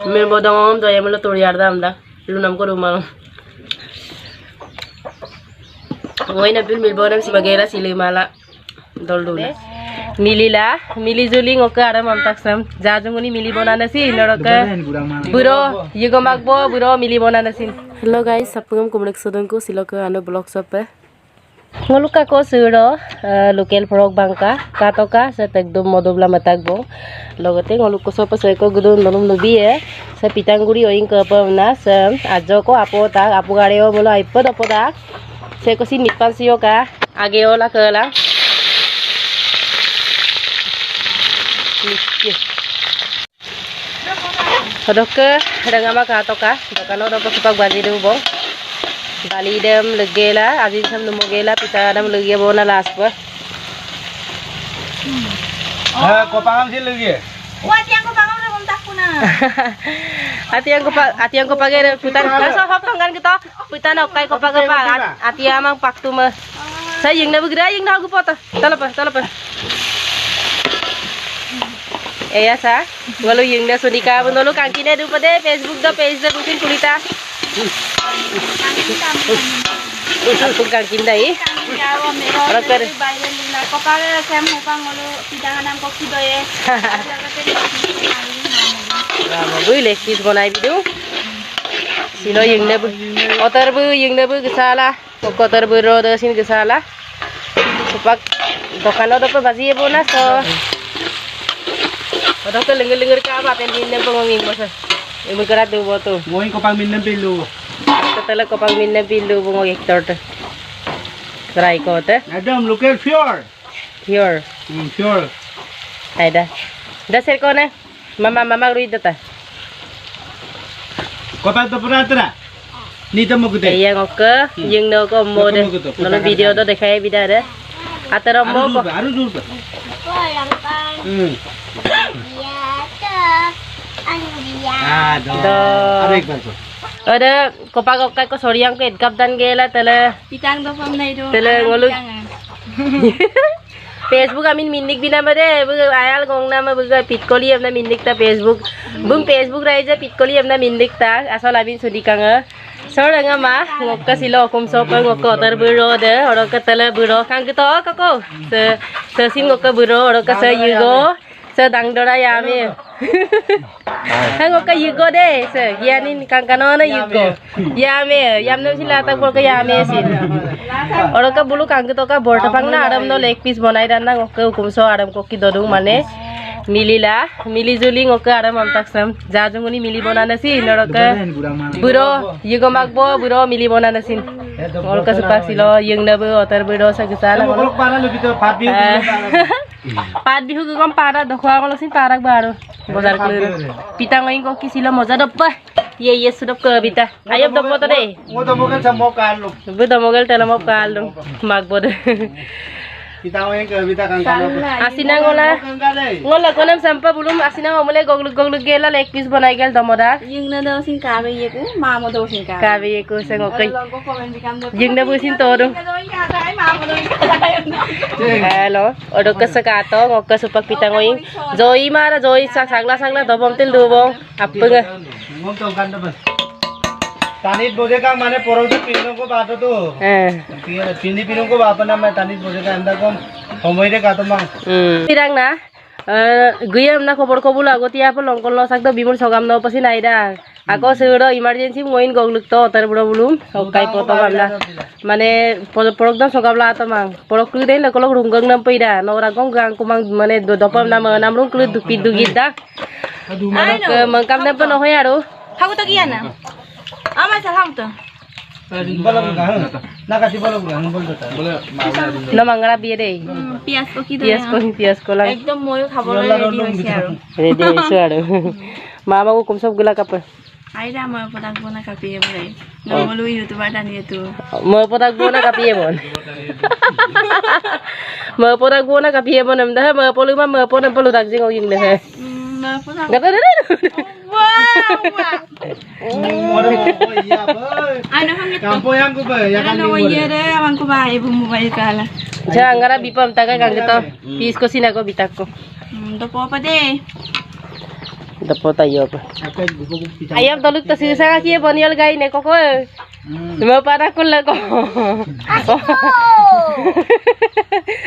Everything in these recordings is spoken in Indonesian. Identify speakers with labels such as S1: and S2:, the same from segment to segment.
S1: Mil bodong do yamlo turiyar dam da. Lunam ko rumal. Ngoy na bil mil bodong si bagera sili mala. Dol dul. Mili juli ngoke ara mamtak sam. Jajunguni mili bonana si noroke. Buro yigo magbo buro mili bonana sin. Hello guys, sapungam kumrek sodon ko siloko ano blog sope. Ngoluka ko suro local frog bangka katoka sa tagdum modobla matagbo logote ngoluko sopa soy ko gudun nonum nubiye sa pitangguri oing ko pamna sa ajo ko apota apugareo bolo aipod apoda sa ko sin mitpansiyo ka ageola kala Hodoke dangama katoka dokano do pasupag bali dubo Bali dem legela, azin sam numogela, pita dem legi bona las pa.
S2: Kopangam sih lagi.
S3: Wah, tiang kopangam udah kontak puna.
S1: Atiang ko pagere putan kaso hop tanggan kita putan okai ko pagapa atiang mang paktu ma. Saya yang nabu gerai yang nabu pota. Talapa. Ya sa. Walau yang na sunika bunolu kangkine du pade Facebook da page da bukin kulita. Aku kangkin dai. Orang ker. Bui lekis bonai bidu. Silo yang nebu. Otar bu yang nebu kesala. Kotor bu roda sin kesala. Supak dokano dope bazi bona so. Otak lengur ka apa tendin nebu ngoming masa. Ibu kerat tu boto.
S2: Ngoin kopang minum pilu.
S1: Tala ko pang minna pilu bungo hector te. Try ko te.
S2: Adam local pure.
S1: Pure.
S2: Pure.
S1: Aida. Dasar ko na. Mama ruid ta.
S2: Kopang to pura tera. Ni to mogu de.
S1: Iya ngok yung no ko mo de. Nono video do dekhai bida de. Atara mo ko.
S2: Aru dur. Aduh.
S1: Ada kopag ko soryang ko edkap dan gela tala.
S3: Pitang do pam nai do.
S1: Tala ngolu. Facebook amin minnik binamade ayal gong nama buga pitkoli amna minnik ta Facebook. Bung Facebook raija pitkoli amna minnik ta asal amin sudikanga. Soranga ma ngokka silo kum sopa ngokka tar buro de oroka tala buro kang kito kako. Se sin ngokka buro oroka se yugo. Se dangdora yame. Ngokka yugo de se yanin kang kanona yugo. Yame yamno sila ta bolka yame sin. Oroka bulu kang kito ka borta pangna aram no leg piece bonai dan na ngokka kum so aram kokki dodung mane. Mili juli ngoke aram amtak sam jajunguni mili bonana sin oroka buro yugo magbo buro mili bonana sin oroka supak silo yung nabu otar buro sa gesala pat bihu gom para dokhwa ngolo sin parak baro bozar klur pitang oing ko kisilo moza doppa ye sudop ke bita ayop doppo to de
S2: Ngoto mogal sambo kalu.
S1: budo mogel telamo kalung magbo de
S2: Kita ngoin ke bita kang kalu.
S1: asina ngola konam sampa bulum asina ngomole goglug gela leg piece banai gel damoda
S3: Yung na daw sing kabe ye ko, mama daw sing kabe.
S1: kabe ko sa ngokai
S3: Ko comment bikam do.
S1: yung nabusin todo
S3: Daw kabe ay mama daw kabe.
S1: hello odo kasakato ngokka supak pitangoing joy mara joy sagla dobom tel dubong appunga
S2: Ngom to kan bas. Tanit boje ka mane porog to pino ko bato to. Pini pino ko bapa na मैं tanit boje ka anda ko homoi de ka to mang.
S1: pirang na guyam na khobor kobul agoti apa longkol lo sakdo bimur sogam no pasi naida ako suro emergency moin gogluk to tar buro bulum okai poto gamla mane porok dam sogabla to mang porok klu dei lokolok runggang nam peida no ragong gang kumang mane dopam nam rung klu dupi dugida ke mangkam na pa no hoyaro
S3: Hago to kiana. Ama sa ham to.
S2: Balang ka. Nakati balang ka bol to ta.
S1: na mangara biye dei
S3: Pias ko kido.
S1: pias ko lang
S3: একদম মই খাবলৈ ৰেডি হৈছে আৰু
S1: ready isu aro mama ko kum sob gula kapar
S3: আইরা মই পটাক বনা কাপিয়ে বলাই নমলো ইউটিউবার দানিয়ে তো
S1: mo podag bona kapiye bon mo podag bona kapiye bon am dah mo polu ma mo pon polu dag jing oging le he
S3: মই পটাক
S1: gata de
S2: Oro iya boy.
S3: ano hang ito
S2: Kampo yang ko ba ya kan
S3: ano
S2: ni.
S3: waye de amang ko ba ibu mo ba ikala
S1: ja angara bipam taga kang gitu pis ko sinago bitak ko
S3: to po pa de
S1: dapat ayop. Ayop doluk ta sisa ka kiye boniol gai ne koko. Mo para kun la ko.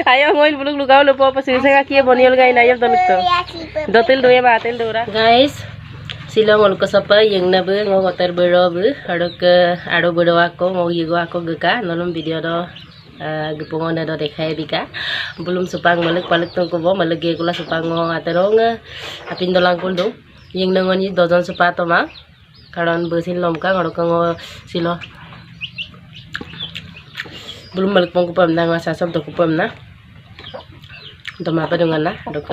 S1: Ayo ngoil buluk lugau lupo pa sisa ka kiye boniol gai na ayop doluk to. Dotel doya batel dora. Guys, sila ngol ko sapa yang na bu ngo hotel bero bu ado bero ako ngo yigo ako geka nolom video do gepungona do dekhai bika belum supang malek palek tong ko bo malege kula supang ngo aterong apin dolang kundo yang nangon yi dojon supato ma karon besin lomka ngoro ko ngo silo belum malek pong ko pam na nga sasab do ko pam na Toma pa dungan na dok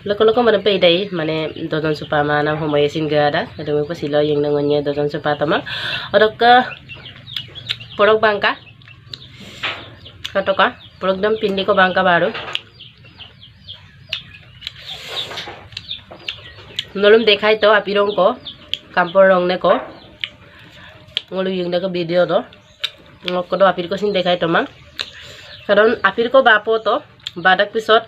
S1: loko mana pe dai mane dojon supa ma nam homoy sin gada ado pa silo yang nangon nya dojon supa tama dok porok bangka katoka porok dam pindi ko bangka baru nolom dekhai to apirong ko kampor rong ne ko ngolu yang ko video do ngoko do apir ko sin dekhai to ma karon apir ko bapo to badak pisot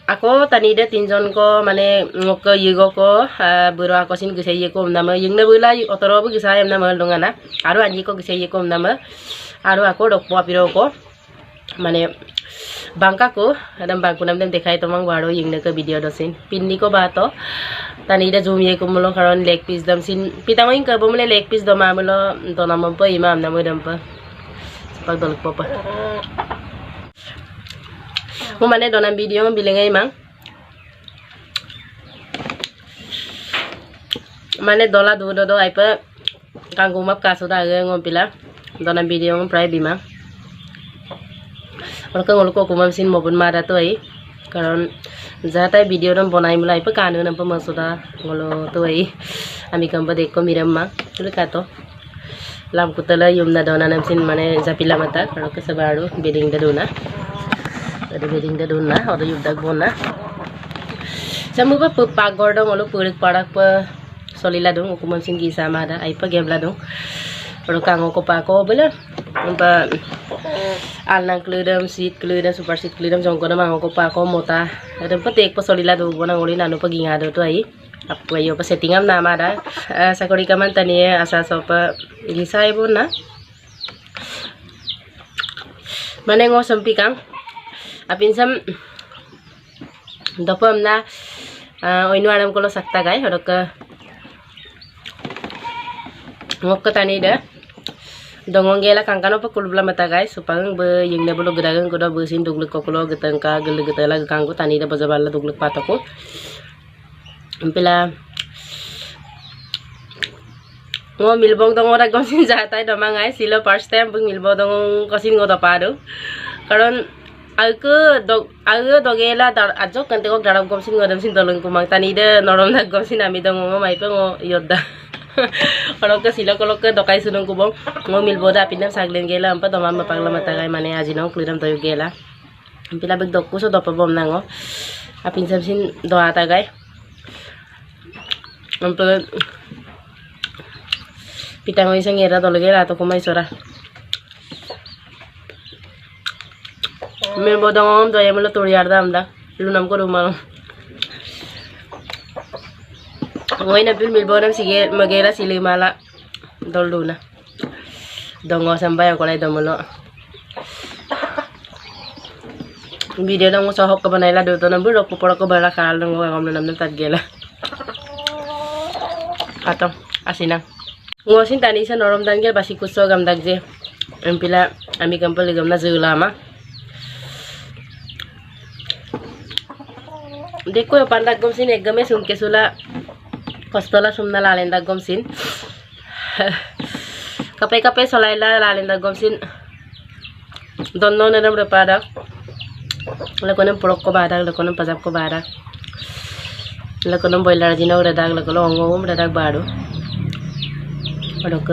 S1: ako tanida tinjon ko mane ngoko yigo ko buru ako sin gise yeko nama yingna bula otoro bu gisa em nama dongana aru anji ko gise yeko nama aru ako dokpo apiro ko mane bangka ko adam bangku nam dem dekhai tomang waro yingna ko video dosin pindi ko bato tanida zoom ye ko mulo karon leg piece dam sin pitangoin ka bomule leg piece do mamulo to namam pa imam namu dam pa pag dolok po pa Mane donam video bilengai mang mane dola do aipa kanggo map ka suda ngom pila donam video ngom prai bima orka ngol ko kumam sin mobun mara to ai karon jata video ram bonai mulai pa kanu nam pa masuda ngolo to ai ami kamba dekko miram ma tulka to lam kutala yumna dona nam sin mane japila mata karon ke sabaru bidding da dona ada bedding da dona ada yubdak bona samu pa pagor dong olo purik parak pa solila dong ukuman sin gisa mada ai pa gemla dong pero kango ko pa ko bela pa alnang kludam seat kludam super seat kludam jong ko na mango ko pa ko mota ada pa tek pa solila do bona ngoli nanu pa ginga do to ai apa yo pa setting am na mada sakori kaman tani asa so pa gisa ai bona mane ngo sampi kang apin sam dopam na oinu aram kolo sakta gai hodok ngok tani da dongong gela kangkano pa kulubla mata gai supang be yingna bolo geragang kodo besin dugluk kokolo getangka gele getala kanggo tani da bajabala dugluk patako impila ngo milbong dong ora gosin jatai domangai silo first time bung milbo dong kosin ngodo padu karon aku dogela dar ajok kan tegok daram komsin ngodam sin tolong kumang tanida norom nag komsin ami dong ngo mai pe ngo yodda kalau ke sila kalau ke dokai sunung kubong ngo milboda pinam saglen gela ampa domam mapagla matagai mane ajinong klidam tayo gela pila beg dokku so dopa bom nango apin sam sin doa tagai ampa pitang isang era dologela to kumai sora मैं बोदाम तो ये मतलब तोड़ यार था हमदा लुनम को रुमाल वही ना फिर मिल बोनम सिगे मगेरा सिले माला दल लुना दंगो sampai aku lagi domolo video dong sohok ke banai la do to nambu dok poporo ko bala kal dong ngom nam nam tat gela atau asinang ngosin tani sa norom dan gel basi kuso gam dagje empila ami kampel gam na zulama देखो यो पांडा गमसिन एकदमै सुनके सुला कस्तला सुमना लालेन्दा गमसिन kape kape solaila lalinda gomsin donno na nam repada lakonem porok ko badak lakonem pajab ko badak lakonem boiler jina redak lakolo ngom redak baru odok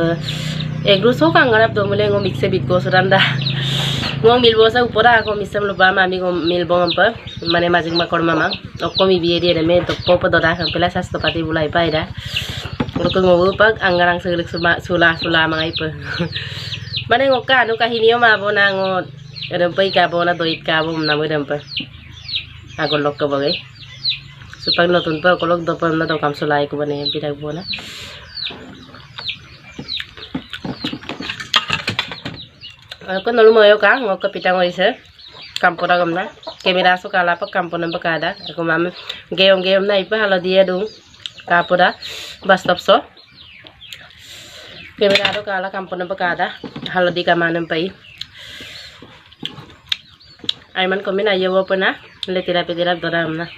S1: egru so kangarap do mule ngom mixe bit ko suranda ngom milbo sa upora ko misam lo ba mami ngom milbo ampa mane majing makor mama okko mi biye dia me to popo do da kan pela sas to pati bulai paida ko ngobu pag angarang selik sula mga ipa mane ngoka anu kahinio mabona ngot rempai ka bona doit ka bom namu dempa agol lok ka bagay supaya nonton pa kalau dopa na daw kam sulai ko bane pidag bo na ko nalu moyo ka ngok pitang oise kampura gamna kamera so kala pa kampuna bakada ako mama geong na ipa hala dia dung kapura bastop so kamera do kala kampuna bakada hala di kamanan pai ay man komen ayaw pa na letira petira doram na